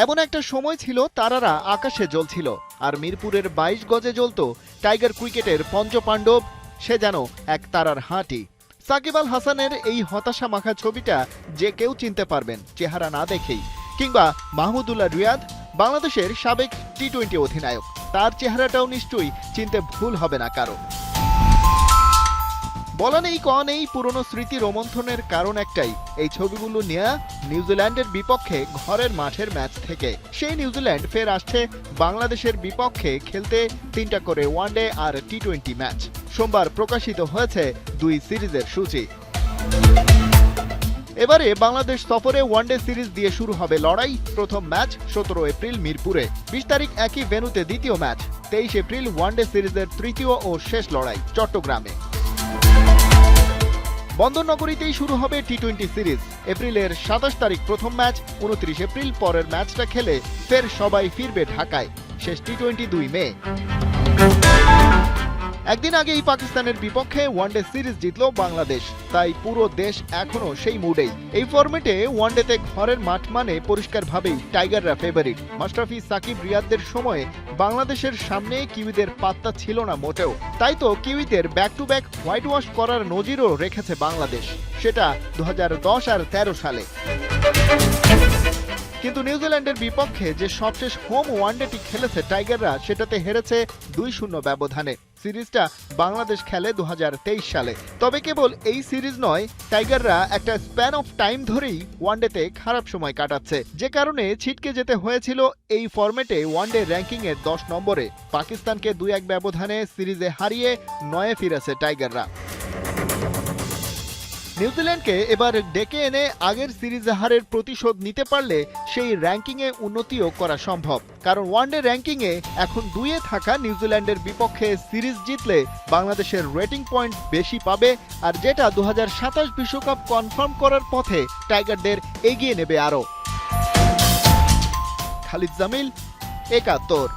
এমন একটা সময় ছিল তারারা আকাশে জ্বলছিল, আর মিরপুরের ২২ গজে জ্বলত টাইগার ক্রিকেটের পঞ্চপাণ্ডব, সে যেন এক তারার হাঁটি। সাকিব আল হাসানের এই হতাশা মাখা ছবিটা যে কেউ চিনতে পারবেন চেহারা না দেখেই, কিংবা মাহমুদুল্লাহ রিয়াদ, বাংলাদেশের সাবেক টি-20 অধিনায়ক, তার চেহারাটাও নিশ্চয়ই চিনতে ভুল হবে না কারো। বলা নেই ক নেই, পুরনো স্মৃতি রোমন্থনের কারণ একটাই, এই ছবিগুলো নেয়া নিউজিল্যান্ডের বিপক্ষে ঘরের মাঠের ম্যাচ থেকে। সেই নিউজিল্যান্ড ফের আসছে বাংলাদেশের বিপক্ষে খেলতে 3টা করে ওয়ানডে আর টি-20 ম্যাচ। সোমবার প্রকাশিত হয়েছে 2 সিরিজের সূচি। এবারে বাংলাদেশ সফরে ওয়ানডে সিরিজ দিয়ে শুরু হবে লড়াই। প্রথম ম্যাচ 17 এপ্রিল মিরপুরে, 20 তারিখ একই ভেন্যুতে দ্বিতীয় ম্যাচ, 23 এপ্রিল ওয়ানডে সিরিজের তৃতীয় ও শেষ লড়াই চট্টগ্রামে। বন্দরনগরীতেই শুরু হবে টি-20 সিরিজ। এপ্রিলের 27 তারিখ প্রথম ম্যাচ, 29 এপ্রিল পরের ম্যাচটা খেলে ফের সবাই ফিরবে ঢাকায়। শেষ টি-20 2 মে। একদিন আগেই পাকিস্তানের বিপক্ষে ওয়ানডে সিরিজ জিতল বাংলাদেশ, তাই পুরো দেশ এখনো সেই মুডেই। এই ফরম্যাটে ওয়ানডেতে ঘরের মাঠ মানে পরিষ্কারভাবেই টাইগাররা ফেভারিট। মাশরাফি, সাকিব, রিয়াদদের সময়ে বাংলাদেশের সামনে কিউইদের পাত্তা ছিল না মোটেও। তাই তো কিউইদের back to back whitewash করার নজিরও রেখেছে বাংলাদেশ, সেটা 2010 আর 13 সালে। কিন্তু নিউজিল্যান্ডের বিপক্ষে যে সবশেষ হোম ওয়ানডেটি খেলেছে টাইগাররা, সেটাতে হেরেছে 2-0 ব্যবধানে। সিরিজটা বাংলাদেশ খেলে 2023 সালে। তবে কেবল এই সিরিজ নয়, টাইগাররা একটা স্প্যান অফ টাইম ধরেই ওয়ানডেতে খারাপ সময় কাটাচ্ছে, যে কারণে ছিটকে যেতে হয়েছিল এই ফরম্যাটে ওয়ানডে র্যাঙ্কিংয়ে 10 নম্বরে। পাকিস্তানকে 2-1 ব্যবধানে সিরিজে হারিয়ে 9-এ ফিরেছে টাইগাররা। নিউজিল্যান্ডকে এবার ডেকে এনে আগের সিরিজে হারের প্রতিশোধ নিতে পারলে সেই র্যাঙ্কিংয়ে উন্নতিও করা সম্ভব। কারণ ওয়ানডে র্যাঙ্কিংয়ে এখন 2-এ থাকা নিউজিল্যান্ডের বিপক্ষে সিরিজ জিতলে বাংলাদেশের রেটিং পয়েন্ট বেশি পাবে, আর যেটা 2027 বিশ্বকাপ কনফার্ম করার পথে টাইগারদের এগিয়ে নেবে আরও। খালিদ জামিল, 71।